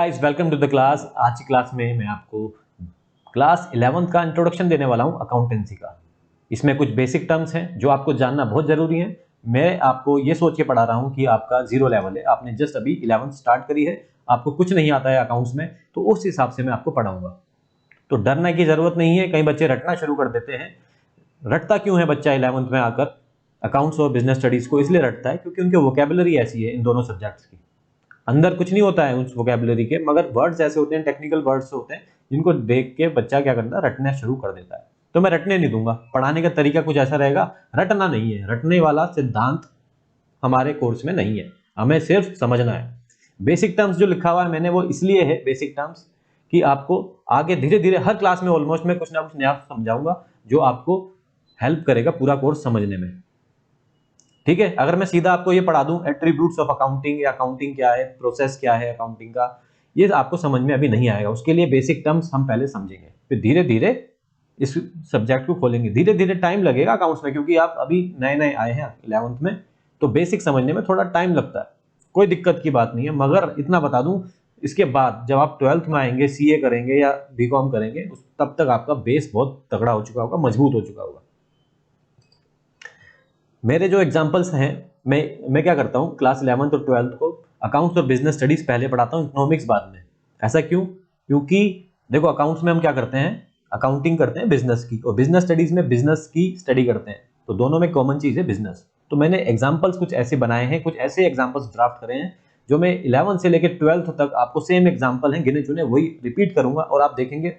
Guys welcome to the class. आज की class में मैं आपको क्लास 11th का इंट्रोडक्शन देने वाला हूं अकाउंटेंसी का। इसमें कुछ बेसिक टर्म्स हैं जो आपको जानना बहुत जरूरी है। मैं आपको ये सोच के पढ़ा रहा हूं कि आपका जीरो लेवल है, आपने जस्ट अभी 11th स्टार्ट करी है, आपको कुछ नहीं आता है अकाउंट्स में, तो उस हिसाब से मैं आपको पढ़ाऊंगा। तो डरने की जरूरत नहीं है। कई बच्चे रटना शुरू कर देते हैं। रटता क्यों है बच्चा 11th में आकर अकाउंट्स और बिजनेस स्टडीज को? इसलिए रटता है क्योंकि उनकी वोकेबलरी ऐसी है इन दोनों सब्जेक्ट्स की। अंदर कुछ नहीं होता है उस वोकेबलरी के, मगर वर्ड्स ऐसे होते हैं, टेक्निकल वर्ड्स होते हैं, जिनको देख के बच्चा क्या करता है, रटना शुरू कर देता है। तो मैं रटने नहीं दूंगा। पढ़ाने का तरीका कुछ ऐसा रहेगा, रटना नहीं है। रटने वाला सिद्धांत हमारे कोर्स में नहीं है, हमें सिर्फ समझना है। बेसिक टर्म्स जो लिखा हुआ है मैंने, वो इसलिए है बेसिक टर्म्स कि आपको आगे धीरे धीरे हर क्लास में ऑलमोस्ट मैं कुछ ना कुछ नया समझाऊंगा जो आपको हेल्प करेगा पूरा कोर्स समझने में। ठीक है, अगर मैं सीधा आपको ये पढ़ा दूं एट्रीब्यूट्स ऑफ अकाउंटिंग या अकाउंटिंग क्या है, प्रोसेस क्या है अकाउंटिंग का, ये आपको समझ में अभी नहीं आएगा। उसके लिए बेसिक टर्म्स हम पहले समझेंगे, फिर धीरे धीरे इस सब्जेक्ट को खोलेंगे। धीरे धीरे टाइम लगेगा अकाउंट्स में, क्योंकि आप अभी नए नए आए हैं 11th में, तो बेसिक समझने में थोड़ा टाइम लगता है। कोई दिक्कत की बात नहीं है, मगर इतना बता दूं, इसके बाद जब आप 12th में आएंगे, सीए करेंगे या बीकॉम करेंगे, तब तक आपका बेस बहुत तगड़ा हो चुका होगा, मजबूत हो चुका होगा। मेरे जो एग्जांपल्स हैं, मैं क्या करता हूँ, क्लास 11th और 12th को अकाउंट्स और बिजनेस स्टडीज पहले पढ़ाता हूँ, इकोनॉमिक्स बाद में। ऐसा क्यों? क्योंकि देखो, अकाउंट्स में हम क्या करते हैं, अकाउंटिंग करते हैं बिजनेस की, और बिजनेस स्टडीज में बिजनेस की स्टडी करते हैं। तो दोनों में कॉमन चीज है बिजनेस। तो मैंने एग्जाम्पल्स कुछ ऐसे बनाए हैं, कुछ ऐसे एग्जाम्पल्स ड्राफ्ट करे हैं जो मैं 11th से लेकर 12th तक आपको सेम एग्जाम्पल हैं गिने चुने, वही रिपीट करूंगा, और आप देखेंगे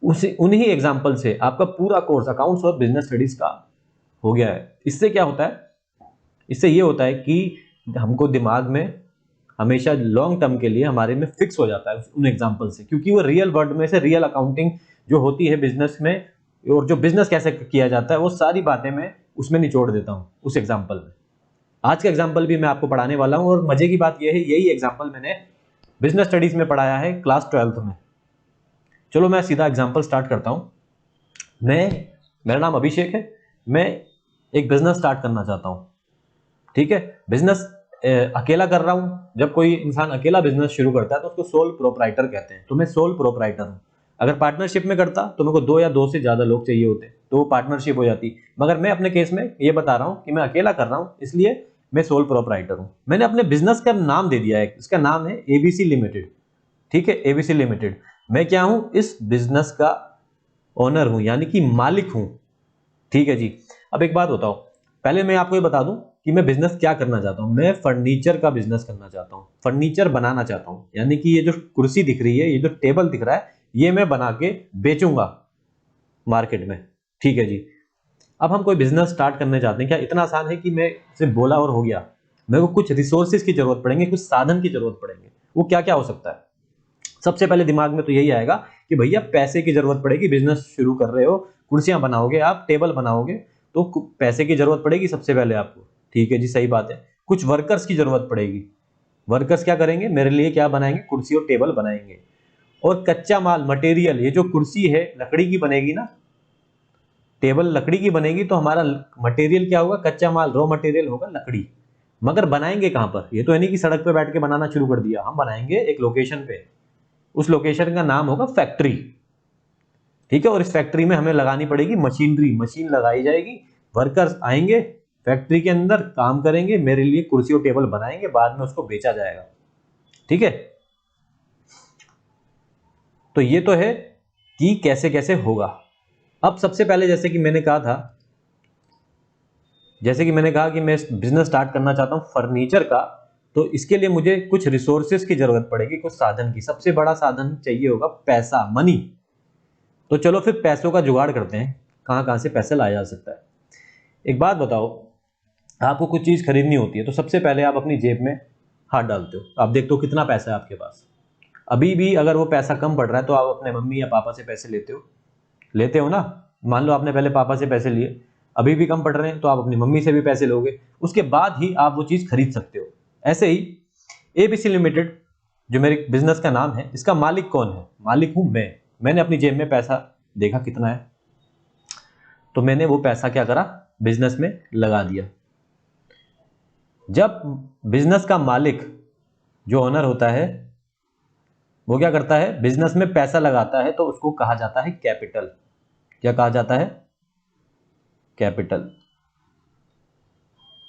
उसी उन्हीं एग्जाम्पल से आपका पूरा कोर्स अकाउंट्स और बिजनेस स्टडीज का हो गया है। इससे क्या होता है? इससे ये होता है कि हमको दिमाग में हमेशा लॉन्ग टर्म के लिए हमारे में फिक्स हो जाता है उन एग्जांपल से, क्योंकि वो रियल वर्ल्ड में से रियल अकाउंटिंग जो होती है बिजनेस में, और जो बिजनेस कैसे किया जाता है, वो सारी बातें मैं उसमें निचोड़ देता हूँ उस एग्जाम्पल में। आज का एग्जाम्पल भी मैं आपको पढ़ाने वाला हूँ, और मजे की बात यह है, यही एग्जाम्पल मैंने बिजनेस स्टडीज में पढ़ाया है क्लास 12th में। चलो मैं सीधा एग्जाम्पल स्टार्ट करता हूँ। मेरा नाम अभिषेक है, मैं एक बिजनेस स्टार्ट करना चाहता हूँ। ठीक है, बिजनेस अकेला कर रहा हूं। जब कोई इंसान अकेला बिजनेस शुरू करता है तो उसको सोल प्रोप्राइटर कहते हैं। तो मैं सोल प्रोप्राइटर हूं। अगर पार्टनरशिप में करता तो मेरे को 2 या 2 से ज्यादा लोग चाहिए होते, तो वो पार्टनरशिप हो जाती। मगर मैं अपने केस में ये बता रहा हूं कि मैं अकेला कर रहा हूं, इसलिए मैं सोल प्रोप्राइटर हूं। मैंने अपने बिजनेस का नाम दे दिया है, इसका नाम है एबीसी लिमिटेड। ठीक है, एबीसी लिमिटेड। मैं क्या हूं? इस बिजनेस का ओनर हूं, यानी कि मालिक हूं। ठीक है जी। अब एक बात बताओ, पहले मैं आपको ये बता दूं कि मैं बिजनेस क्या करना चाहता हूं। मैं फर्नीचर का बिजनेस करना चाहता हूं, फर्नीचर बनाना चाहता हूं। यानी कि ये जो कुर्सी दिख रही है, ये जो टेबल दिख रहा है, ये मैं बना के बेचूंगा मार्केट में। ठीक है जी। अब हम कोई बिजनेस स्टार्ट करने चाहते हैं, क्या इतना आसान है कि मैं सिर्फ बोला और हो गया? मेरे को कुछ रिसोर्सेज की जरूरत पड़ेंगे, कुछ साधन की जरूरत पड़ेंगे। वो क्या क्या हो सकता है? सबसे पहले दिमाग में तो यही आएगा कि भैया पैसे की जरूरत पड़ेगी। बिजनेस शुरू कर रहे हो, कुर्सियां बनाओगे, आप टेबल बनाओगे, तो पैसे की जरूरत पड़ेगी सबसे पहले आपको। ठीक है जी, सही बात है। कुछ वर्कर्स की जरूरत पड़ेगी। वर्कर्स क्या करेंगे? मेरे लिए क्या बनाएंगे? कुर्सी और टेबल बनाएंगे। और कच्चा माल, मटेरियल, ये जो कुर्सी है लकड़ी की बनेगी ना, टेबल लकड़ी की बनेगी, तो हमारा मटेरियल क्या होगा? कच्चा माल, रॉ मटेरियल होगा लकड़ी। मगर बनाएंगे कहां पर? ये तो है नहीं कि सड़क पे बैठ के बनाना शुरू कर दिया। हम बनाएंगे एक लोकेशन पे, उस लोकेशन का नाम होगा फैक्ट्री। ठीक है, और इस फैक्ट्री में हमें लगानी पड़ेगी मशीनरी, मशीन लगाई जाएगी, वर्कर्स आएंगे, फैक्ट्री के अंदर काम करेंगे, मेरे लिए कुर्सी और टेबल बनाएंगे, बाद में उसको बेचा जाएगा। ठीक है, तो ये तो है कि कैसे कैसे होगा। अब सबसे पहले जैसे कि मैंने कहा कि मैं बिजनेस स्टार्ट करना चाहता हूं फर्नीचर का, तो इसके लिए मुझे कुछ रिसोर्सेज की जरूरत पड़ेगी, कुछ साधन की। सबसे बड़ा साधन चाहिए होगा पैसा, मनी। तो चलो फिर पैसों का जुगाड़ करते हैं, कहां कहां से पैसे लाया जा सकता है। एक बात बताओ, आपको कुछ चीज खरीदनी होती है तो सबसे पहले आप अपनी जेब में हाथ डालते हो, आप देखते हो कितना पैसा है आपके पास। अभी भी अगर वो पैसा कम पड़ रहा है तो आप अपने मम्मी या पापा से पैसे लेते हो ना। मान लो आपने पहले पापा से पैसे लिए, अभी भी कम पड़ रहे हैं तो आप अपनी मम्मी से भी पैसे लोगे, उसके बाद ही आप वो चीज खरीद सकते हो। ऐसे ही एबीसी लिमिटेड जो मेरे बिजनेस का नाम है, इसका मालिक कौन है? मालिक हूं मैं। मैंने अपनी जेब में पैसा देखा कितना है, तो मैंने वो पैसा क्या करा? बिजनेस में लगा दिया। जब बिजनेस का मालिक जो ओनर होता है, वो क्या करता है, बिजनेस में पैसा लगाता है, तो उसको कहा जाता है कैपिटल। क्या कहा जाता है? कैपिटल।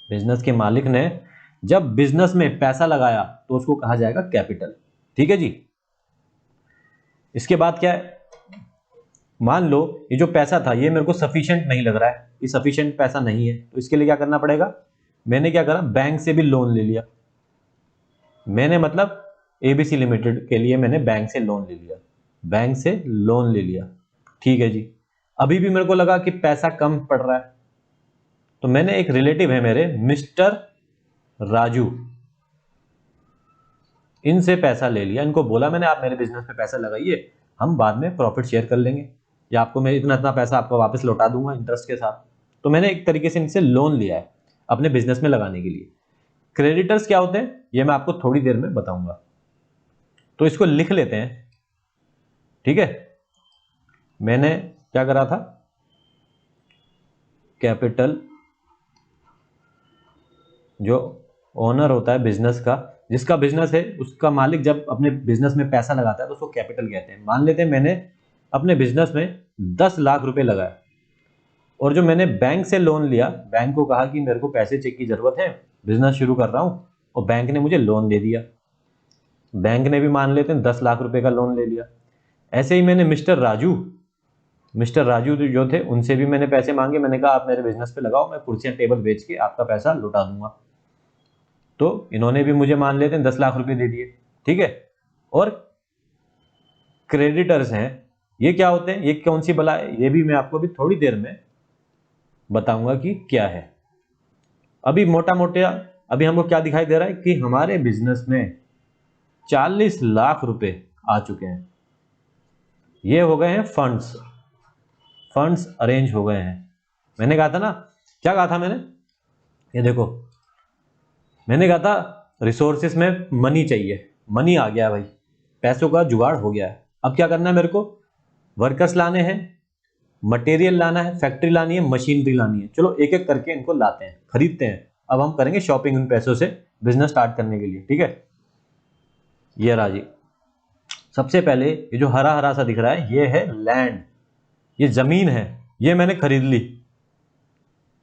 बिजनेस के मालिक ने जब बिजनेस में पैसा लगाया तो उसको कहा जाएगा कैपिटल। ठीक है जी। इसके बाद क्या है, मान लो ये जो पैसा था ये मेरे को सफिशिएंट नहीं लग रहा है, ये सफिशिएंट पैसा नहीं है, तो इसके लिए क्या करना पड़ेगा, मैंने क्या करा, बैंक से भी लोन ले लिया। मैंने मतलब एबीसी लिमिटेड के लिए मैंने बैंक से लोन ले लिया, बैंक से लोन ले लिया। ठीक है जी। अभी भी मेरे को लगा कि पैसा कम पड़ रहा है, तो मैंने एक रिलेटिव है मेरे, मिस्टर राजू, इनसे पैसा ले लिया। इनको बोला मैंने, आप मेरे बिजनेस में पैसा लगाइए, हम बाद में प्रॉफिट शेयर कर लेंगे, या आपको मैं इतना इतना पैसा आपको वापस लौटा दूंगा इंटरेस्ट के साथ। तो मैंने एक तरीके से इनसे लोन लिया है अपने बिजनेस में लगाने के लिए। क्रेडिटर्स क्या होते हैं ये मैं आपको थोड़ी देर में बताऊंगा, तो इसको लिख लेते हैं। ठीक है, मैंने क्या करा था, कैपिटल, जो ओनर होता है बिजनेस का, जिसका बिजनेस है उसका मालिक जब अपने बिजनेस में पैसा लगाता है तो उसको कैपिटल कहते हैं। मान लेते हैं मैंने अपने बिजनेस में 10 लाख रुपए लगाए, और जो मैंने बैंक से लोन लिया, बैंक को कहा कि मेरे को पैसे चेक की जरूरत है, बिजनेस शुरू कर रहा हूं, और बैंक ने मुझे लोन दे दिया। बैंक ने भी मान लेते हैं 10 लाख रुपए का लोन ले लिया। ऐसे ही मैंने मिस्टर राजू जो थे उनसे भी मैंने पैसे मांगे, मैंने कहा आप मेरे बिजनेस पे लगाओ, मैं कुर्सियां टेबल बेच के आपका पैसा लौटा दूंगा। तो इन्होंने भी मुझे मान लेते हैं 10 लाख रुपए दे दिए। ठीक है। और क्रेडिटर्स हैं, ये क्या होते हैं, ये कौन सी बला है, ये भी मैं आपको अभी थोड़ी देर में बताऊंगा कि क्या है। अभी मोटा मोटा अभी हमको क्या दिखाई दे रहा है कि हमारे बिजनेस में 40 लाख रुपए आ चुके हैं। ये हो गए हैं फंड्स अरेंज हो गए हैं। मैंने कहा था ना, क्या कहा था मैंने, ये देखो, मैंने कहा था रिसोर्सेस में मनी चाहिए, मनी आ गया भाई, पैसों का जुगाड़ हो गया है। अब क्या करना है मेरे को, वर्कर्स लाने हैं, मटेरियल लाना है, फैक्ट्री लानी है, मशीनरी लानी है। चलो एक एक करके इनको लाते हैं, खरीदते हैं। अब हम करेंगे शॉपिंग उन पैसों से बिजनेस स्टार्ट करने के लिए। ठीक है, ये राजी, सबसे पहले ये जो हरा हरा सा दिख रहा है ये है लैंड, ये जमीन है, ये मैंने खरीद ली।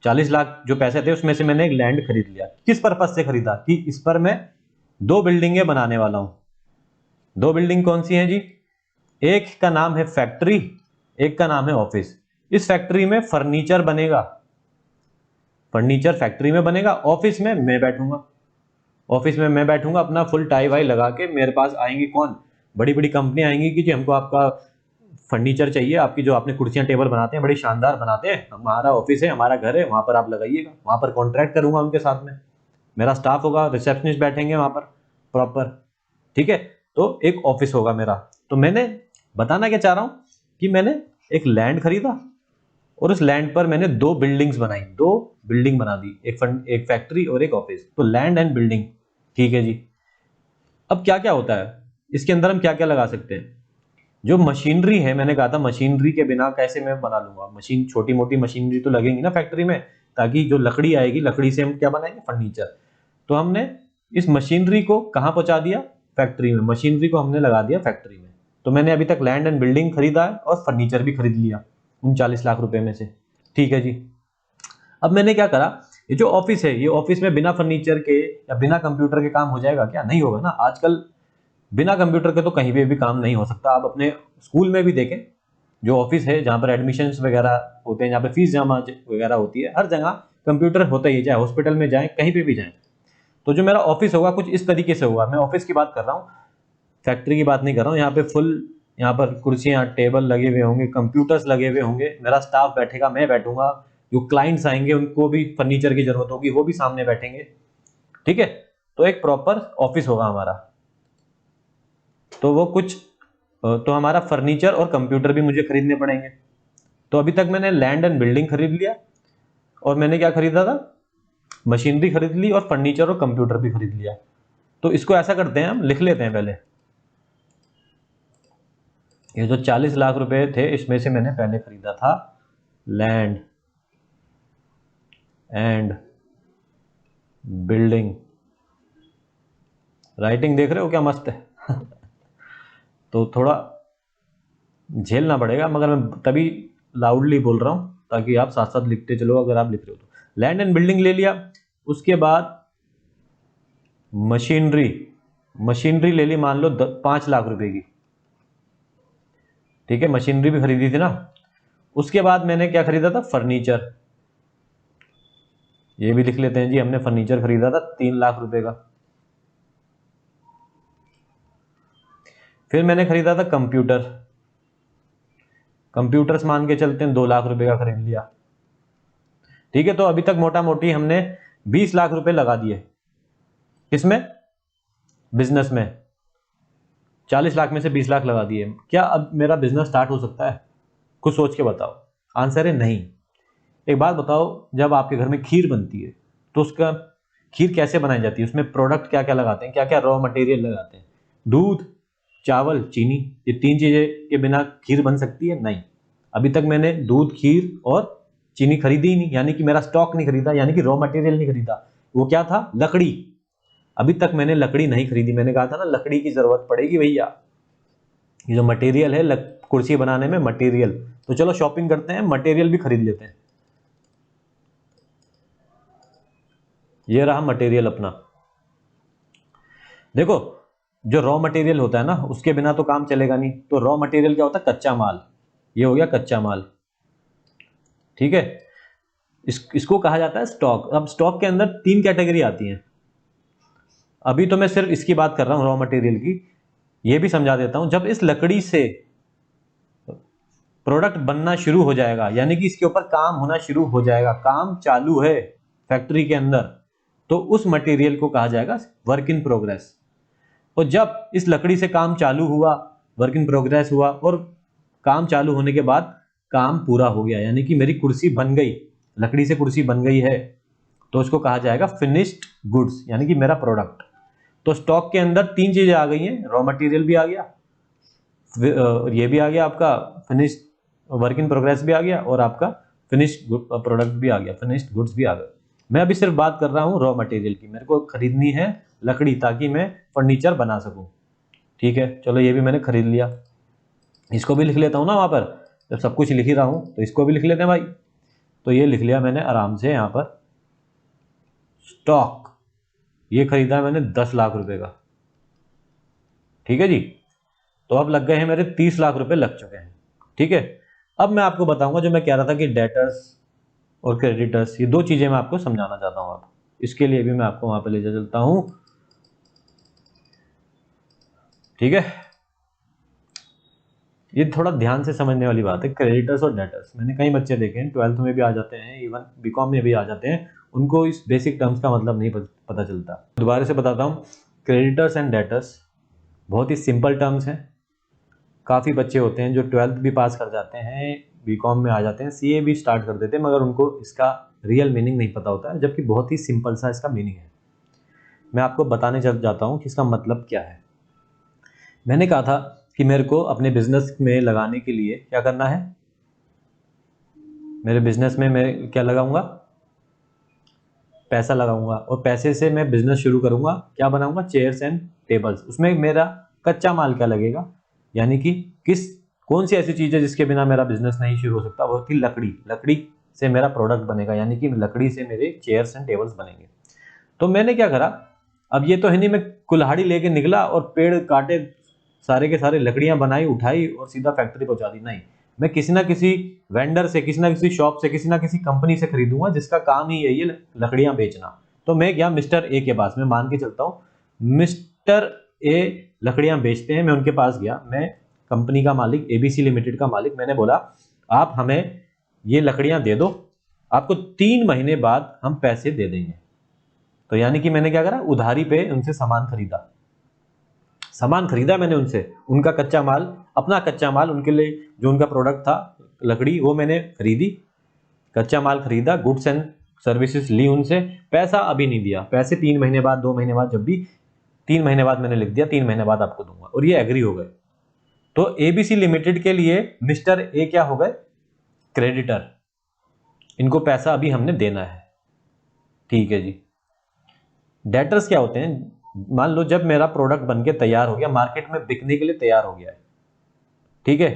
40 लाख जो पैसे थे उसमें से मैंने एक लैंड खरीद लिया। किस पर्पज से खरीदा, कि इस पर मैं 2 बिल्डिंगें बनाने वाला हूं। 2 बिल्डिंग कौन सी हैं जी, एक का नाम है फैक्ट्री, एक का नाम है ऑफिस। इस फैक्ट्री में फर्नीचर बनेगा, फर्नीचर फैक्ट्री में बनेगा, ऑफिस में मैं बैठूंगा, ऑफिस में मैं बैठूंगा अपना फुल टाई वाई लगा के। मेरे पास आएंगी कौन, बड़ी बड़ी कंपनी आएंगी कि जी हमको आपका फर्नीचर चाहिए, आपकी जो आपने कुर्सियां टेबल बनाते हैं बड़ी शानदार बनाते हैं, हमारा ऑफिस है, हमारा घर है, वहां पर आप लगाइएगा। वहां पर कॉन्ट्रैक्ट करूंगा उनके साथ में, मेरा स्टाफ होगा, रिसेप्शनिस्ट बैठेंगे वहां पर प्रॉपर। ठीक है, तो एक ऑफिस होगा मेरा। तो मैंने बताना क्या चाह रहा हूं कि मैंने एक लैंड खरीदा, और उस लैंड पर मैंने 2 बिल्डिंग्स बनाई, 2 बिल्डिंग बना दी, एक फैक्ट्री और एक ऑफिस। तो लैंड एंड बिल्डिंग। ठीक है जी। अब क्या क्या होता है इसके अंदर, हम क्या क्या लगा सकते हैं। जो मशीनरी है, मैंने कहा था मशीनरी के बिना कैसे मैं बना लूंगा, मशीन छोटी मोटी मशीनरी तो लगेंगी ना फैक्ट्री में, ताकि जो लकड़ी आएगी, लकड़ी से हम क्या बनाएंगे, फर्नीचर। तो हमने इस मशीनरी को कहां पहुंचा दिया, फैक्ट्री में। मशीनरी को हमने लगा दिया फैक्ट्री में। तो मैंने अभी तक लैंड एंड बिल्डिंग खरीदा है और फर्नीचर भी खरीद लिया उन 40 लाख रुपए में से। ठीक है जी। अब मैंने क्या करा, ये जो ऑफिस है, ये ऑफिस में बिना फर्नीचर के या बिना कंप्यूटर के काम हो जाएगा क्या, नहीं होगा ना। आजकल बिना कंप्यूटर के तो कहीं पे भी काम नहीं हो सकता। आप अपने स्कूल में भी देखें, जो ऑफिस है जहाँ पर एडमिशन्स वगैरह होते हैं, जहाँ पे फीस जमा वगैरह होती है, हर जगह कंप्यूटर होता ही है, चाहे हॉस्पिटल में जाएं, कहीं पे भी जाएं। तो जो मेरा ऑफिस होगा कुछ इस तरीके से होगा। मैं ऑफिस की बात कर रहा हूँ, फैक्ट्री की बात नहीं कर रहा हूँ। यहाँ पे फुल, यहाँ पर कुर्सियाँ टेबल लगे हुए होंगे, कंप्यूटर्स लगे हुए होंगे, मेरा स्टाफ बैठेगा, मैं बैठूंगा, जो क्लाइंट्स आएंगे उनको भी फर्नीचर की जरूरत होगी, वो भी सामने बैठेंगे। ठीक है, तो एक प्रॉपर ऑफिस होगा हमारा। तो वो कुछ, तो हमारा फर्नीचर और कंप्यूटर भी मुझे खरीदने पड़ेंगे। तो अभी तक मैंने लैंड एंड बिल्डिंग खरीद लिया, और मैंने क्या खरीदा था, मशीनरी खरीद ली, और फर्नीचर और कंप्यूटर भी खरीद लिया। तो इसको ऐसा करते हैं, हम लिख लेते हैं पहले। ये जो 40 लाख रुपए थे इसमें से मैंने पहले खरीदा था लैंड एंड बिल्डिंग। राइटिंग देख रहे हो क्या मस्त है। तो थोड़ा झेलना पड़ेगा, मगर मैं तभी लाउडली बोल रहा हूँ ताकि आप साथ साथ लिखते चलो अगर आप लिख रहे हो तो। लैंड एंड बिल्डिंग ले लिया, उसके बाद मशीनरी ले ली, मान लो 5 लाख रुपए की, ठीक है, मशीनरी भी खरीदी थी ना। उसके बाद मैंने क्या खरीदा था, फर्नीचर, ये भी लिख लेते हैं जी, हमने फर्नीचर खरीदा था 3 लाख रुपए का। फिर मैंने खरीदा था कंप्यूटर्स मान के चलते हैं 2 लाख रुपए का खरीद लिया, ठीक है। तो अभी तक मोटा मोटी हमने 20 लाख रुपए लगा दिए, किसमें, बिजनेस में। 40 लाख में से 20 लाख लगा दिए। क्या अब मेरा बिजनेस स्टार्ट हो सकता है? कुछ सोच के बताओ। आंसर है नहीं। एक बात बताओ, जब आपके घर में खीर बनती है तो उसका खीर कैसे बनाई जाती है, उसमें प्रोडक्ट क्या क्या लगाते हैं, क्या क्या रॉ मटेरियल लगाते हैं? दूध, चावल, चीनी, ये 3 चीजें के बिना खीर बन सकती है? नहीं। अभी तक मैंने दूध, खीर और चीनी खरीदी ही नहीं, यानी कि मेरा स्टॉक नहीं खरीदा, यानी कि रॉ मटेरियल नहीं खरीदा। वो क्या था, लकड़ी। अभी तक मैंने लकड़ी नहीं खरीदी। मैंने कहा था ना लकड़ी की जरूरत पड़ेगी भैया, ये जो मटेरियल है कुर्सी बनाने में मटेरियल। तो चलो शॉपिंग करते हैं, मटेरियल भी खरीद लेते हैं। ये रहा मटेरियल अपना। देखो, जो रॉ मटेरियल होता है ना, उसके बिना तो काम चलेगा नहीं। तो रॉ मटेरियल क्या होता है, कच्चा माल। ये हो गया कच्चा माल, ठीक है। इसको कहा जाता है स्टॉक। अब स्टॉक के अंदर 3 कैटेगरी आती हैं। अभी तो मैं सिर्फ इसकी बात कर रहा हूं, रॉ मटेरियल की। ये भी समझा देता हूं, जब इस लकड़ी से प्रोडक्ट बनना शुरू हो जाएगा, यानी कि इसके ऊपर काम होना शुरू हो जाएगा, काम चालू है फैक्ट्री के अंदर, तो उस मटेरियल को कहा जाएगा वर्क इन प्रोग्रेस। और जब इस लकड़ी से काम चालू हुआ, वर्क इन प्रोग्रेस हुआ, और काम चालू होने के बाद काम पूरा हो गया, यानी कि मेरी कुर्सी बन गई, लकड़ी से कुर्सी बन गई है, तो इसको कहा जाएगा फिनिश्ड गुड्स, यानी कि मेरा प्रोडक्ट। तो स्टॉक के अंदर 3 चीजें आ गई हैं, रॉ मटेरियल भी आ गया, ये भी आ गया आपका फिनिश्ड वर्क इन प्रोग्रेस भी आ गया, और आपका फिनिश्ड प्रोडक्ट भी आ गया, फिनिश्ड गुड्स भी आ गए। मैं अभी सिर्फ बात कर रहा हूँ रॉ मटेरियल की। मेरे को खरीदनी है लकड़ी, ताकि मैं फर्नीचर बना सकूं, ठीक है। चलो ये भी मैंने खरीद लिया। इसको भी लिख लेता हूँ ना वहां पर, जब सब कुछ लिख ही रहा हूँ तो इसको भी लिख लेते हैं भाई। तो ये लिख लिया मैंने आराम से यहाँ पर, स्टॉक। ये खरीदा है मैंने 10 लाख रुपए का, ठीक है जी। तो अब लग गए हैं मेरे 30 लाख रुपए लग चुके हैं, ठीक है। अब मैं आपको बताऊंगा, जो मैं कह रहा था कि डेटर्स और क्रेडिटर्स, ये 2 चीजें मैं आपको समझाना चाहता हूं। आप इसके लिए भी मैं आपको वहां पे ले चलता हूं, ठीक है। ये थोड़ा ध्यान से समझने वाली बात है, क्रेडिटर्स और डेटर्स। मैंने कई बच्चे देखे हैं, 12th में भी आ जाते हैं, इवन बीकॉम में भी आ जाते हैं, उनको इस बेसिक टर्म्स का मतलब नहीं पता चलता। दोबारा से बताता हूँ, क्रेडिटर्स एंड डेटर्स बहुत ही सिंपल टर्म्स हैं। काफ़ी बच्चे होते हैं जो 12th भी पास कर जाते हैं, बीकॉम में आ जाते हैं, सीए भी स्टार्ट कर देते हैं, मगर उनको इसका रियल मीनिंग नहीं पता होता है, जबकि बहुत ही सिंपल सा इसका मीनिंग है। मैं आपको बताने चल जाता हूँ कि इसका मतलब क्या है। मैंने कहा था कि मेरे को अपने बिजनेस में लगाने के लिए क्या करना है, मेरे बिजनेस में मैं क्या लगाऊंगा, पैसा लगाऊंगा, और पैसे से मैं बिजनेस शुरू करूंगा। क्या बनाऊंगा, चेयर्स एंड टेबल्स। उसमें मेरा कच्चा माल क्या लगेगा, यानी कि कौन सी ऐसी चीज़ है जिसके बिना मेरा बिजनेस नहीं शुरू हो सकता, वो थी लकड़ी। लकड़ी से मेरा प्रोडक्ट बनेगा, यानी कि लकड़ी से मेरे चेयर्स एंड टेबल्स बनेंगे। तो मैंने क्या करा, अब ये तो है नहीं मैं कुल्हाड़ी लेके निकला और पेड़ काटे, सारे के सारे लकड़ियां बनाई, उठाई और सीधा फैक्ट्री पहुंचा दी। नहीं, मैं किसी ना किसी वेंडर से, किसी ना किसी शॉप से, किसी ना किसी कंपनी से खरीदूंगा जिसका काम ही यही है लकड़ियां बेचना। तो मैं गया मिस्टर ए के पास, मैं मान के चलता हूँ मिस्टर ए लकड़ियां बेचते हैं, मैं उनके पास गया, मैं कंपनी का मालिक, एबीसी लिमिटेड का मालिक। मैंने बोला आप हमें ये लकड़ियां दे दो, आपको 3 महीने बाद हम पैसे दे देंगे। तो यानी कि मैंने क्या करा, उधारी पे उनसे सामान खरीदा मैंने उनसे, उनका कच्चा माल, अपना कच्चा माल, उनके लिए जो उनका प्रोडक्ट था लकड़ी, वो मैंने खरीदी, कच्चा माल खरीदा, गुड्स एंड सर्विसेज ली उनसे। पैसा अभी नहीं दिया, पैसे 3 महीने बाद, 2 महीने बाद, जब भी 3 महीने बाद मैंने लिख दिया, 3 महीने बाद आपको दूंगा, और ये एग्री हो गए। तो एबीसी लिमिटेड के लिए मिस्टर ए क्या हो गए, क्रेडिटर। इनको पैसा अभी हमने देना है, ठीक है जी। डेटर्स क्या होते हैं, मान लो जब मेरा प्रोडक्ट बनके तैयार हो गया, मार्केट में बिकने के लिए तैयार हो गया है, ठीक है।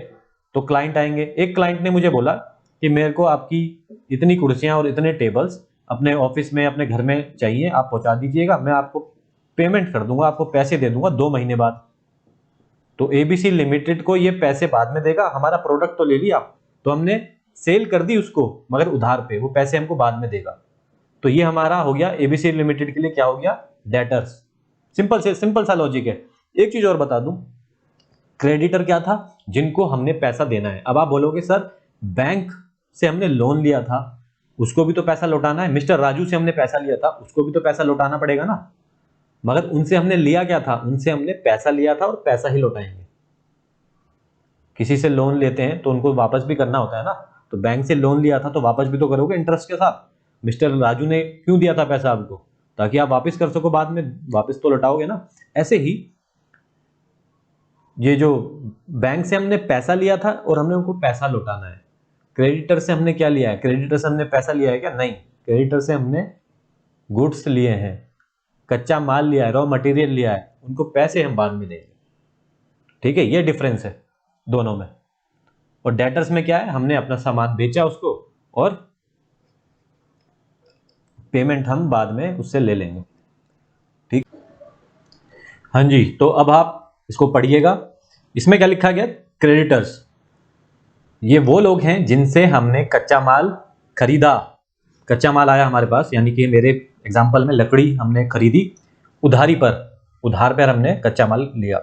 तो क्लाइंट आएंगे, एक क्लाइंट ने मुझे बोला कि मेरे को आपकी इतनी कुर्सियां और इतने टेबल्स अपने ऑफिस में अपने घर में चाहिए, आप पहुंचा दीजिएगा, मैं आपको पेमेंट कर दूंगा, आपको पैसे दे दूंगा 2 महीने बाद। तो एबीसी लिमिटेड को ये पैसे बाद में देगा, हमारा प्रोडक्ट तो ले लिया, तो हमने सेल कर दी उसको मगर उधार पे, वो पैसे हमको बाद में देगा। तो ये हमारा हो गया एबीसी लिमिटेड के लिए क्या हो गया, डेटर्स। सिंपल सा लॉजिक है। एक चीज और बता दूं, क्रेडिटर क्या था, जिनको हमने पैसा देना है। अब आप बोलोगे सर बैंक से हमने लोन लिया था, उसको भी तो पैसा लौटाना है, मिस्टर राजू से हमने पैसा लिया था, उसको भी तो पैसा लौटाना पड़ेगा ना। मगर उनसे हमने लिया क्या था, उनसे हमने पैसा लिया था और पैसा ही लौटाएंगे। किसी से लोन लेते हैं तो उनको वापस भी करना होता है ना, तो बैंक से लोन लिया था तो वापस भी तो करोगे इंटरेस्ट के साथ। मिस्टर राजू ने क्यों दिया था पैसा आपको, ताकि आप वापस कर सको, बाद में वापस तो लौटाओगे ना। ऐसे ही ये जो बैंक से हमने पैसा लिया था और हमने उनको पैसा लौटाना है। क्रेडिटर से हमने क्या लिया है, क्रेडिटर से हमने पैसा लिया है क्या, नहीं, क्रेडिटर से हमने गुड्स लिए हैं, कच्चा माल लिया है, रॉ मटेरियल लिया है, उनको पैसे हम बाद में देंगे। ठीक है, ये डिफरेंस है दोनों में। और डेटर्स में क्या है, हमने अपना सामान बेचा उसको और पेमेंट हम बाद में उससे ले लेंगे। ठीक, हाँ जी। तो अब आप इसको पढ़िएगा, इसमें क्या लिखा गया, क्रेडिटर्स ये वो लोग हैं जिनसे हमने कच्चा माल खरीदा, कच्चा माल आया हमारे पास, यानी कि मेरे एग्जांपल में लकड़ी हमने खरीदी उधारी पर, उधार पर हमने कच्चा माल लिया,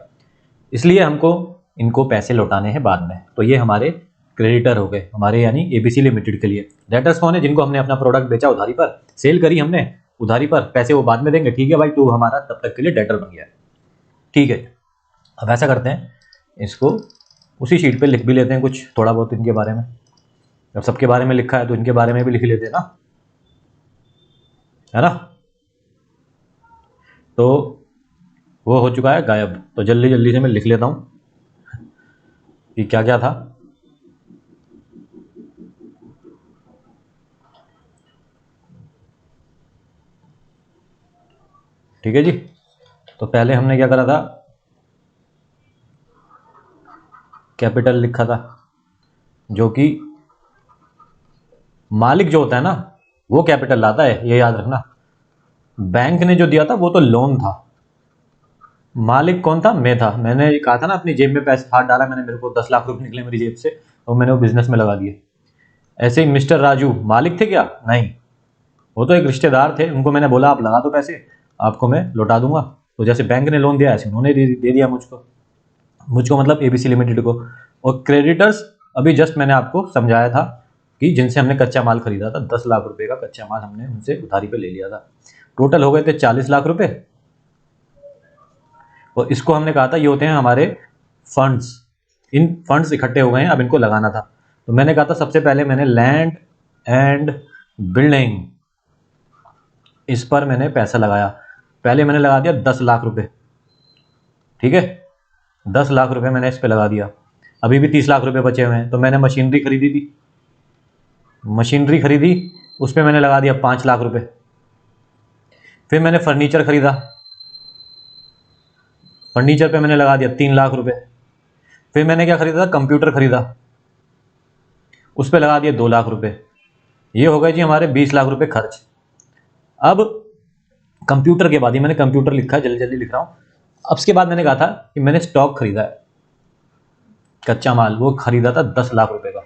इसलिए हमको इनको पैसे लौटाने हैं बाद में। तो ये हमारे क्रेडिटर हो गए हमारे, यानी एबीसी लिमिटेड के लिए। डेटर्स कौन है, जिनको हमने अपना प्रोडक्ट बेचा उधारी पर, सेल करी हमने उधारी पर, पैसे वो बाद में देंगे। ठीक है भाई, तो हमारा तब तक के लिए डेटर बन गया है। ठीक है, अब ऐसा करते हैं, इसको उसी शीट पे लिख भी लेते हैं कुछ थोड़ा बहुत इनके बारे में। जब सबके बारे में लिखा है तो इनके बारे में भी लिख लेते हैं ना, है ना। तो वो हो चुका है गायब, तो जल्दी जल्दी से मैं लिख लेता हूँ कि क्या क्या था। ठीक है जी, तो पहले हमने क्या करा था, कैपिटल लिखा था, जो कि मालिक जो होता है ना वो कैपिटल लाता है, ये याद रखना। बैंक ने जो दिया था वो तो लोन था, मालिक कौन था, मैं था। मैंने कहा था ना अपनी जेब में पैसे हाथ डाला मैंने, मेरे को 10 लाख रुपए निकले मेरी जेब से, तो मैंने वो बिजनेस में लगा दिए। ऐसे ही मिस्टर राजू मालिक थे क्या, नहीं, वो तो एक रिश्तेदार थे, उनको मैंने बोला आप लगा दो पैसे, आपको मैं लौटा दूंगा। तो जैसे बैंक ने लोन दिया ऐसे उन्होंने दे दिया मुझको मतलब एबीसी लिमिटेड को। और क्रेडिटर्स अभी जस्ट मैंने आपको समझाया था कि जिनसे हमने कच्चा माल खरीदा था, 10 लाख रुपए का कच्चा माल हमने उनसे उधारी पे ले लिया था, टोटल हो गए थे 40 लाख रुपए। और इसको हमने कहा था ये होते हैं हमारे फंड्स, इन फंड्स इकट्ठे हो गए हैं, अब इनको लगाना था। तो मैंने कहा था सबसे पहले मैंने लैंड एंड बिल्डिंग, इस पर मैंने पैसा लगाया। पहले मैंने लगा दिया 10 लाख रुपए, ठीक है, 10 लाख रुपए मैंने इस पे लगा दिया। अभी भी 30 लाख रुपए बचे हुए हैं, तो मैंने मशीनरी खरीदी थी, मशीनरी खरीदी, उस पर मैंने लगा दिया 5 लाख रुपए। फिर मैंने फर्नीचर खरीदा, फर्नीचर पे मैंने लगा दिया 3 लाख रुपए। फिर मैंने क्या खरीदा था, कंप्यूटर खरीदा, उस पर लगा दिया 2 लाख रुपए। ये हो गए जी हमारे 20 लाख रुपए खर्च। अब कंप्यूटर के बाद ही मैंने कंप्यूटर लिखा है, जल्दी जल्दी लिख रहा हूँ। अब उसके बाद मैंने कहा था कि मैंने स्टॉक खरीदा है, कच्चा माल, वो खरीदा था 10 लाख रुपए का।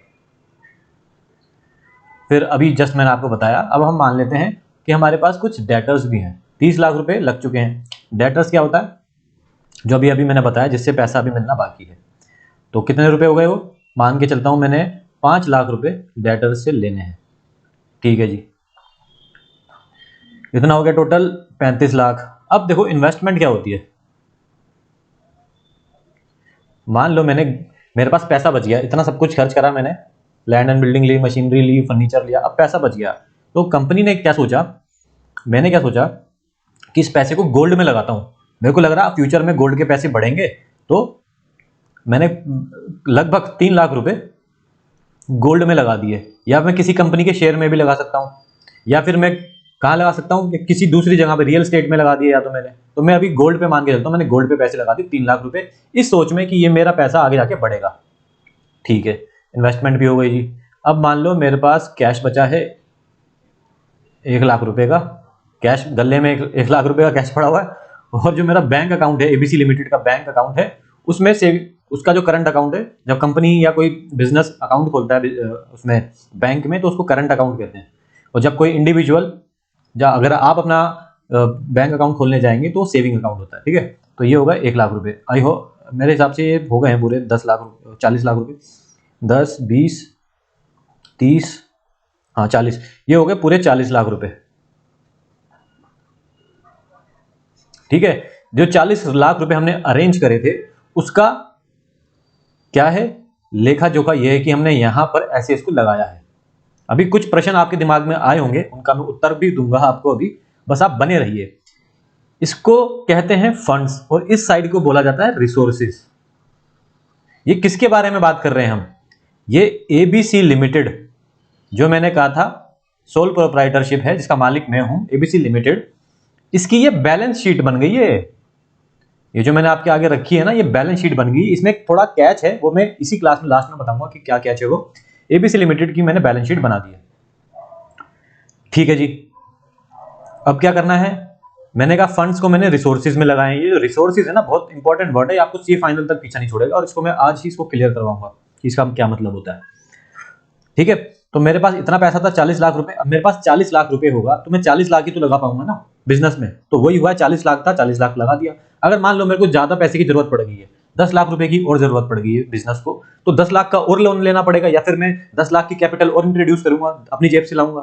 फिर अभी जस्ट मैंने आपको बताया, अब हम मान लेते हैं कि हमारे पास कुछ डेटर्स भी हैं, 30 लाख रुपए लग चुके हैं। डेटर्स क्या होता है, जो अभी अभी मैंने बताया, जिससे पैसा अभी मिलना बाकी है। तो कितने रुपए हो गए, वो मान के चलता हूं मैंने 5 लाख रुपए डेटर्स से लेने हैं। ठीक है जी, इतना हो गया टोटल 35 लाख। अब देखो इन्वेस्टमेंट क्या होती है, मान लो मेरे पास पैसा बच गया, इतना सब कुछ खर्च करा मैंने, लैंड एंड बिल्डिंग ली, मशीनरी ली, फर्नीचर लिया, अब पैसा बच गया। तो कंपनी ने क्या सोचा, मैंने क्या सोचा कि इस पैसे को गोल्ड में लगाता हूं। मेरे को लग रहा फ्यूचर में गोल्ड के पैसे बढ़ेंगे, तो मैंने लगभग 3 लाख रुपए गोल्ड में लगा दिए। या मैं किसी कंपनी के शेयर में भी लगा सकता हूँ, या फिर मैं कहाँ लगा सकता हूँ, किसी दूसरी जगह पे रियल एस्टेट में लगा दिया, या तो मैं अभी गोल्ड पे मान के चलता हूँ, मैंने गोल्ड पे पैसे लगा दिए 3 लाख रुपए, इस सोच में कि ये मेरा पैसा आगे जाके बढ़ेगा। ठीक है, इन्वेस्टमेंट भी हो गई जी। अब मान लो मेरे पास कैश बचा है 1 लाख रुपए का, कैश गले में 1 लाख रुपए का कैश पड़ा हुआ है, और जो मेरा बैंक अकाउंट है एबीसी लिमिटेड का बैंक अकाउंट है, उसमें से उसका जो करंट अकाउंट है, जब कंपनी या कोई बिजनेस अकाउंट खोलता है उसमें बैंक में, तो उसको करंट अकाउंट कहते हैं। और जब कोई इंडिविजुअल, अगर आप अपना बैंक अकाउंट खोलने जाएंगे तो सेविंग अकाउंट होता है, ठीक है। तो ये होगा 1 लाख रुपए। आई हो मेरे हिसाब से ये हो गए हैं पूरे 40 लाख रुपए, 10 20 30, हाँ 40, ये हो गए पूरे 40 लाख रुपए, ठीक है। जो 40 लाख रुपए हमने अरेंज करे थे, उसका क्या है लेखा जोखा, ये है कि हमने यहां पर ऐसे इसको लगाया है। अभी कुछ प्रश्न आपके दिमाग में आए होंगे, उनका मैं उत्तर भी दूंगा आपको अभी, बस आप बने रहिए। इसको कहते हैं फंड्स, और इस साइड को बोला जाता है रिसोर्सेज। ये किसके बारे में बात कर रहे हैं हम? ये एबीसी लिमिटेड, जो मैंने कहा था सोल प्रोप्राइटरशिप है, जिसका मालिक मैं हूं, एबीसी लिमिटेड, इसकी ये बैलेंस शीट बन गई है। ये जो मैंने आपके आगे रखी है ना, ये बैलेंस शीट बन गई। इसमें थोड़ा कैच है, वो मैं इसी क्लास में लास्ट में बताऊंगा कि क्या कैच है। वो एबीसी लिमिटेड की मैंने बैलेंस शीट बना दी है, ठीक है जी। अब क्या करना है, मैंने कहा फंड्स को मैंने रिसोर्सेज में लगाए हैं। ये जो रिसोर्सेज है ना, बहुत इंपॉर्टेंट वर्ड है, आपको सी फाइनल तक पीछा नहीं छोड़ेगा, और इसको मैं आज ही इसको क्लियर करवाऊंगा कि इसका क्या मतलब होता है, ठीक है। तो मेरे पास इतना पैसा था 40 लाख रुपए, अब मेरे पास 40 लाख रुपए होगा तो मैं 40 लाख ही तो लगा पाऊंगा ना बिजनेस में। तो वही हुआ, 40 लाख था, 40 लाख लगा दिया। अगर मान लो मेरे को ज्यादा पैसे की जरूरत पड़ गई है, 10 लाख रुपए की और जरूरत पड़ गई है बिजनेस को, तो 10 लाख का और लोन लेना पड़ेगा, या फिर मैं 10 लाख की कैपिटल और इंट्रोड्यूस करूंगा, अपनी जेब से लाऊंगा,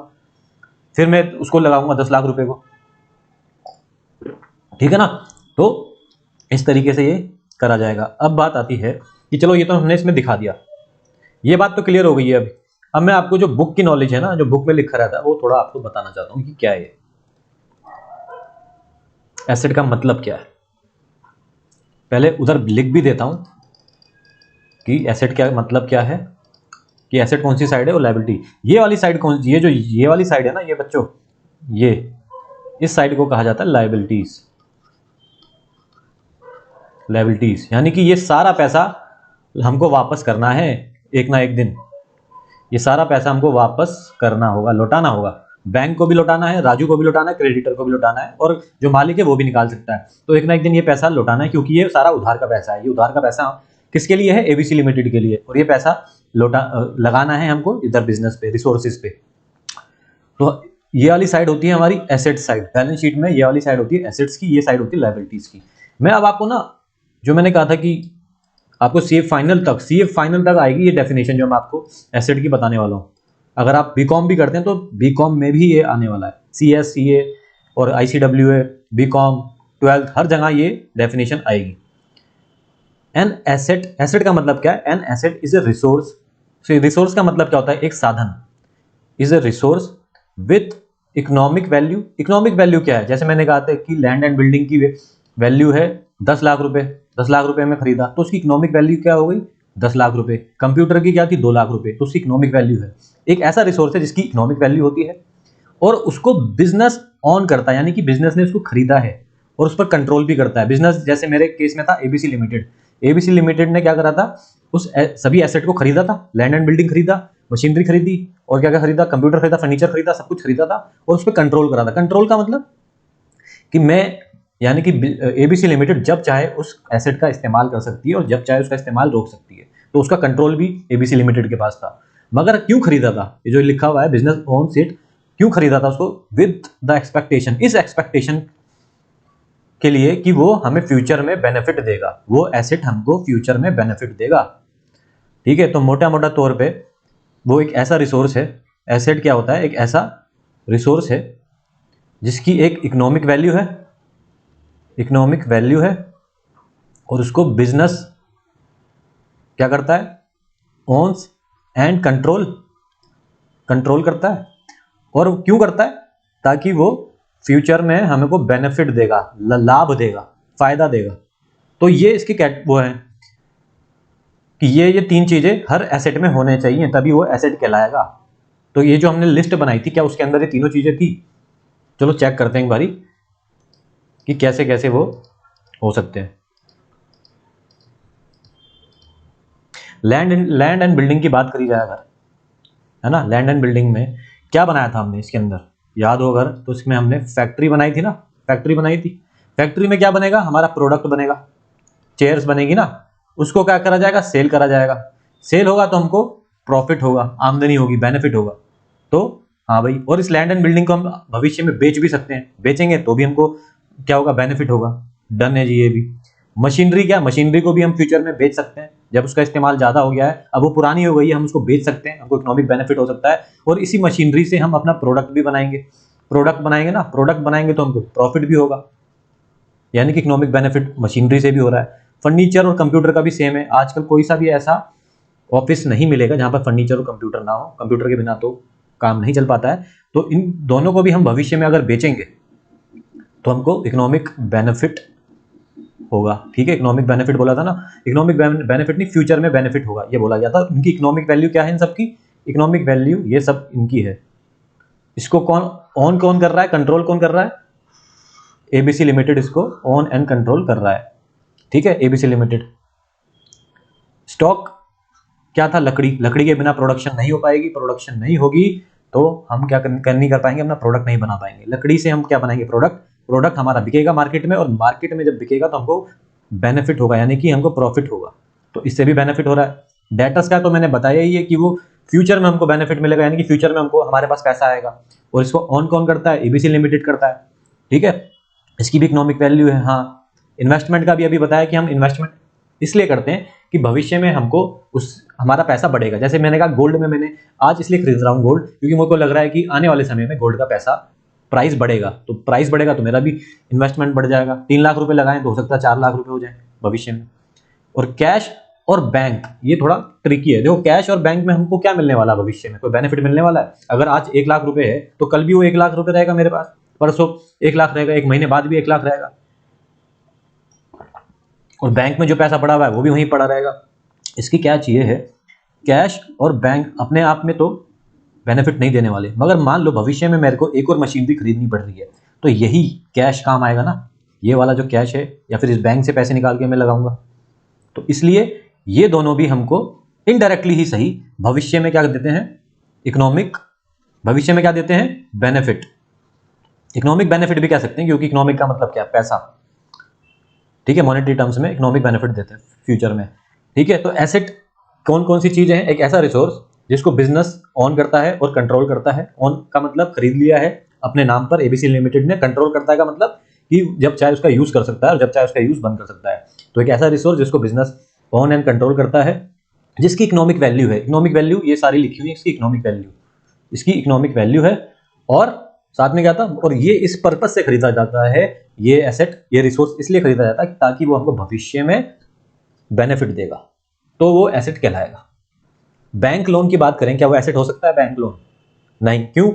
फिर मैं उसको लगाऊंगा 10 लाख रुपए को, ठीक है ना। तो इस तरीके से ये करा जाएगा। अब बात आती है कि चलो ये तो हमने इसमें दिखा दिया, ये बात तो क्लियर हो गई है। अभी अब मैं आपको जो बुक की नॉलेज है ना, जो बुक में लिखा रहता है, वो थोड़ा आपको बताना चाहता हूं कि क्या है एसेट का मतलब क्या है। पहले उधर लिख भी देता हूं कि एसेट क्या मतलब क्या है, कि एसेट कौन सी साइड है और लायबिलिटी ये वाली साइड कौन, ये जो ये वाली साइड है ना, ये बच्चों, ये इस साइड को कहा जाता है लायबिलिटीज। लायबिलिटीज यानी कि ये सारा पैसा हमको वापस करना है एक ना एक दिन। ये सारा पैसा हमको वापस करना होगा, लौटाना होगा। बैंक को भी लौटाना है, राजू को भी लौटाना है, क्रेडिटर को भी लौटाना है, और जो मालिक है वो भी निकाल सकता है। तो एक ना एक दिन ये पैसा लौटाना है, क्योंकि ये सारा उधार का पैसा है। ये उधार का पैसा किसके लिए है? एबीसी लिमिटेड के लिए। और ये पैसा लगाना है हमको इधर बिजनेस पे, रिसोर्सेज पे। तो ये वाली साइड होती है हमारी एसेट साइड, बैलेंस शीट में ये वाली साइड होती है एसेट्स की, ये साइड होती है लायबिलिटीज की। मैं अब आपको ना, जो मैंने कहा था कि आपको सीएफ फाइनल तक आएगी ये डेफिनेशन, जो मैं आपको एसेट की बताने वाला हूँ। अगर आप बीकॉम भी करते हैं तो बीकॉम में भी ये आने वाला है, सीएस, सीए और आईसीडब्ल्यूए, बीकॉम 12th, हर जगह ये डेफिनेशन आएगी। एन एसेट का मतलब क्या है? An asset is a resource. Resource का मतलब क्या होता है? एक साधन। Is a resource with economic value. Economic value क्या है? जैसे मैंने कहा था कि लैंड एंड बिल्डिंग की वैल्यू है 10 लाख रुपए, 10 लाख रुपए में खरीदा, तो उसकी इकोनॉमिक वैल्यू क्या हो गई? 10 लाख रुपए। कंप्यूटर की क्या थी? 2 लाख रुपए, तो उसकी इकोनॉमिक वैल्यू है। एक ऐसा रिसोर्स है जिसकी इकोनॉमिक वैल्यू होती है, और उसको बिजनेस ऑन करता है, यानी कि बिजनेस ने उसको खरीदा है और उस पर कंट्रोल भी करता है बिजनेस। जैसे मेरे केस में था एबीसी लिमिटेड। एबीसी लिमिटेड ने क्या करा था? उस सभी एसेट को खरीदा था, लैंड एंड बिल्डिंग खरीदा, मशीनरी खरीदी, और क्या क्या खरीदा? कंप्यूटर खरीदा, फर्नीचर खरीदा, सब कुछ खरीदा था, और उस पर कंट्रोल करा था। कंट्रोल का मतलब कि मैं, यानी कि एबीसी लिमिटेड जब चाहे उस एसेट का इस्तेमाल कर सकती है और जब चाहे उसका इस्तेमाल रोक सकती है। तो उसका कंट्रोल भी एबीसी लिमिटेड के पास था। मगर क्यों खरीदा था? ये जो लिखा हुआ है बिजनेस ओन इट, क्यों खरीदा था उसको? विद द एक्सपेक्टेशन, इस एक्सपेक्टेशन के लिए कि वो हमें फ्यूचर में बेनिफिट देगा, वो एसेट हमको फ्यूचर में बेनिफिट देगा, ठीक है। तो मोटा मोटा तौर पे वो एक ऐसा रिसोर्स है, एसेट क्या होता है? एक ऐसा रिसोर्स है जिसकी एक इकोनॉमिक वैल्यू है, और उसको बिजनेस क्या करता है? ओन्स एंड कंट्रोल करता है। और क्यों करता है? ताकि वो फ्यूचर में हमें को बेनिफिट देगा, लाभ देगा, फायदा देगा। तो ये इसकी वो है कि ये 3 चीजें हर एसेट में होने चाहिए, तभी वो एसेट कहलाएगा। तो ये जो हमने लिस्ट बनाई थी, क्या उसके अंदर ये तीनों चीजें थी? चलो चेक करते हैं एक बारी कि कैसे कैसे वो हो सकते हैं। लैंड एंड बिल्डिंग की बात करी जाए अगर, है ना, लैंड एंड बिल्डिंग में क्या बनाया था हमने इसके अंदर, याद हो अगर तो इसमें हमने फैक्ट्री बनाई थी ना, फैक्ट्री बनाई थी। फैक्ट्री में क्या बनेगा, हमारा प्रोडक्ट बनेगा, चेयर्स बनेगी ना, उसको क्या करा जाएगा, सेल करा जाएगा। सेल होगा तो हमको प्रॉफिट होगा, आमदनी होगी, बेनिफिट होगा। तो हाँ भाई, और इस लैंड एंड बिल्डिंग को हम भविष्य में बेच भी सकते हैं, बेचेंगे तो भी हमको क्या होगा, बेनिफिट होगा। डन है जी ये भी। मशीनरी, क्या मशीनरी को भी हम फ्यूचर में बेच सकते हैं, जब उसका इस्तेमाल ज्यादा हो गया है, अब वो पुरानी हो गई है, हम उसको बेच सकते हैं, हमको इकोनॉमिक बेनिफिट हो सकता है। और इसी मशीनरी से हम अपना प्रोडक्ट भी बनाएंगे, प्रोडक्ट बनाएंगे ना, प्रोडक्ट बनाएंगे तो हमको प्रॉफिट भी होगा, यानी कि इकोनॉमिक बेनिफिट मशीनरी से भी हो रहा है। फर्नीचर और कंप्यूटर का भी सेम है, आजकल कोई सा भी ऐसा ऑफिस नहीं मिलेगा जहां पर फर्नीचर और कंप्यूटर ना हो, कंप्यूटर के बिना तो काम नहीं चल पाता है। तो इन दोनों को भी हम भविष्य में अगर बेचेंगे तो हमको इकोनॉमिक बेनिफिट होगा। ठीक है, इकोनॉमिक बेनिफिट बोला था ना, इकोनॉमिक बेनिफिट नहीं, फ्यूचर में बेनिफिट होगा ये बोला गया था। इनकी इकोनॉमिक वैल्यू क्या है, इन सबकी इकोनॉमिक वैल्यू ये सब इनकी है। इसको कौन कर रहा है, कंट्रोल कौन कर रहा है, एबीसी लिमिटेड इसको ऑन एंड कंट्रोल कर रहा है। ठीक है, एबीसी लिमिटेड। स्टॉक क्या था, लकड़ी, लकड़ी के बिना प्रोडक्शन नहीं हो पाएगी, प्रोडक्शन नहीं होगी तो हम क्या नहीं कर पाएंगे, अपना प्रोडक्ट नहीं बना पाएंगे। लकड़ी से हम क्या बनाएंगे, प्रोडक्ट, प्रोडक्ट हमारा बिकेगा मार्केट में, और मार्केट में जब बिकेगा तो हमको बेनिफिट होगा, यानी कि हमको प्रॉफिट होगा। तो इससे भी बेनिफिट हो रहा है। डेटर्स का तो मैंने बताया ही है कि वो फ्यूचर में हमको बेनिफिट मिलेगा, यानी कि फ्यूचर में हमको हमारे पास पैसा आएगा। और इसको ऑन कौन करता है, एबीसी लिमिटेड करता है। ठीक है, इसकी भी इकोनॉमिक वैल्यू है। हाँ, इन्वेस्टमेंट का भी अभी बताया कि हम इन्वेस्टमेंट इसलिए करते हैं कि भविष्य में हमको उस हमारा पैसा बढ़ेगा। जैसे मैंने कहा गोल्ड में मैंने आज इसलिए खरीद रहा हूँ गोल्ड, क्योंकि मेरे को लग रहा है कि आने वाले समय में गोल्ड का पैसा प्राइस बढ़ेगा, तो प्राइस बढ़ेगा तो मेरा भी इन्वेस्टमेंट बढ़ जाएगा। 3 लाख रुपए लगाएं तो हो सकता है 4 लाख रुपए हो जाए भविष्य में। और कैश और बैंक, ये थोड़ा ट्रिकी है। देखो कैश और बैंक में हमको क्या मिलने वाला है, भविष्य में कोई बेनिफिट मिलने वाला है। अगर आज 1 लाख रुपए है तो कल भी वो 1 लाख रुपए रहेगा मेरे पास, परसों 1 लाख रहेगा, 1 महीने बाद भी 1 लाख रहेगा। और बैंक में जो पैसा पड़ा हुआ है वो भी वहीं पड़ा रहेगा। इसकी क्या चाहिए है, कैश और बैंक अपने आप में तो बेनिफिट नहीं देने वाले, मगर मान लो भविष्य में मेरे को एक और मशीन भी खरीदनी पड़ रही है, तो यही कैश काम आएगा ना, ये वाला जो कैश है, या फिर इस बैंक से पैसे निकाल के मैं लगाऊंगा। तो इसलिए ये दोनों भी हमको इनडायरेक्टली ही सही भविष्य में क्या देते हैं, इकोनॉमिक, भविष्य में क्या देते हैं, बेनिफिट। इकोनॉमिक बेनिफिट भी कह सकते हैं, क्योंकि इकोनॉमिक का मतलब क्या है, पैसा। ठीक है, मॉनेटरी टर्म्स में इकोनॉमिक बेनिफिट देते हैं फ्यूचर में। ठीक है, तो एसेट कौन कौन सी चीजें हैं, एक ऐसा रिसोर्स जिसको बिजनेस ऑन करता है और कंट्रोल करता है। ऑन का मतलब खरीद लिया है अपने नाम पर एबीसी लिमिटेड ने, कंट्रोल करता है का मतलब कि जब चाहे उसका यूज कर सकता है और जब चाहे उसका यूज बंद कर सकता है। तो एक ऐसा रिसोर्स जिसको बिजनेस ऑन एंड कंट्रोल करता है, जिसकी इकोनॉमिक वैल्यू है, इकोनॉमिक वैल्यू ये सारी लिखी हुई है, इसकी इकोनॉमिक वैल्यू, इसकी इकोनॉमिक वैल्यू है। और साथ में क्या था, और ये इस पर्पस से खरीदा जाता है, ये एसेट, ये रिसोर्स इसलिए खरीदा जाता है ताकि वो हमको भविष्य में बेनिफिट देगा, तो वो एसेट कहलाएगा। बैंक लोन की बात करें, क्या वो एसेट हो सकता है बैंक लोन? नहीं। क्यों?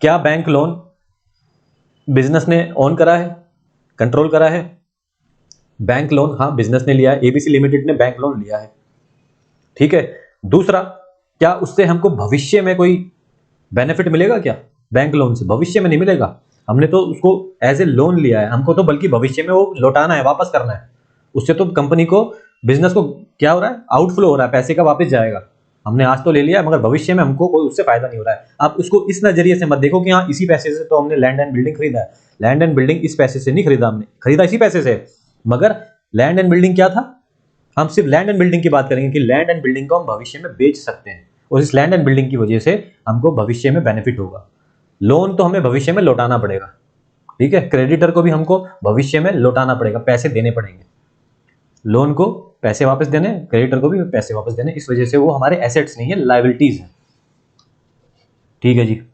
क्या बैंक लोन बिजनेस ने ऑन करा है, कंट्रोल करा है? बैंक लोन हाँ बिजनेस ने लिया है, एबीसी लिमिटेड ने बैंक लोन लिया है। ठीक है, दूसरा, क्या उससे हमको भविष्य में कोई बेनिफिट मिलेगा क्या? बैंक लोन से भविष्य में नहीं मिलेगा, हमने तो उसको एज ए लोन लिया है, हमको तो बल्कि भविष्य में वो लौटाना है, वापस करना है। उससे तो कंपनी को, बिजनेस को क्या हो रहा है, आउटफ्लो हो रहा है, पैसे का वापस जाएगा। हमने आज तो ले लिया मगर भविष्य में हमको कोई उससे फायदा नहीं हो रहा है। आप उसको इस नजरिए से मत देखो कि हाँ इसी पैसे से तो हमने लैंड एंड बिल्डिंग खरीदा है। लैंड एंड बिल्डिंग इस पैसे से नहीं खरीदा, हमने खरीदा इसी पैसे से, मगर लैंड एंड बिल्डिंग क्या था, हम सिर्फ लैंड एंड बिल्डिंग की बात करेंगे कि लैंड एंड बिल्डिंग को हम भविष्य में बेच सकते हैं, और इस लैंड एंड बिल्डिंग की वजह से हमको भविष्य में बेनिफिट होगा। लोन तो हमें भविष्य में लौटाना पड़ेगा। ठीक है, क्रेडिटर को भी हमको भविष्य में लौटाना पड़ेगा, पैसे देने पड़ेंगे। लोन को पैसे वापस देने, क्रेडिटर को भी पैसे वापस देने, इस वजह से वो हमारे एसेट्स नहीं है, लायबिलिटीज है। ठीक है जी।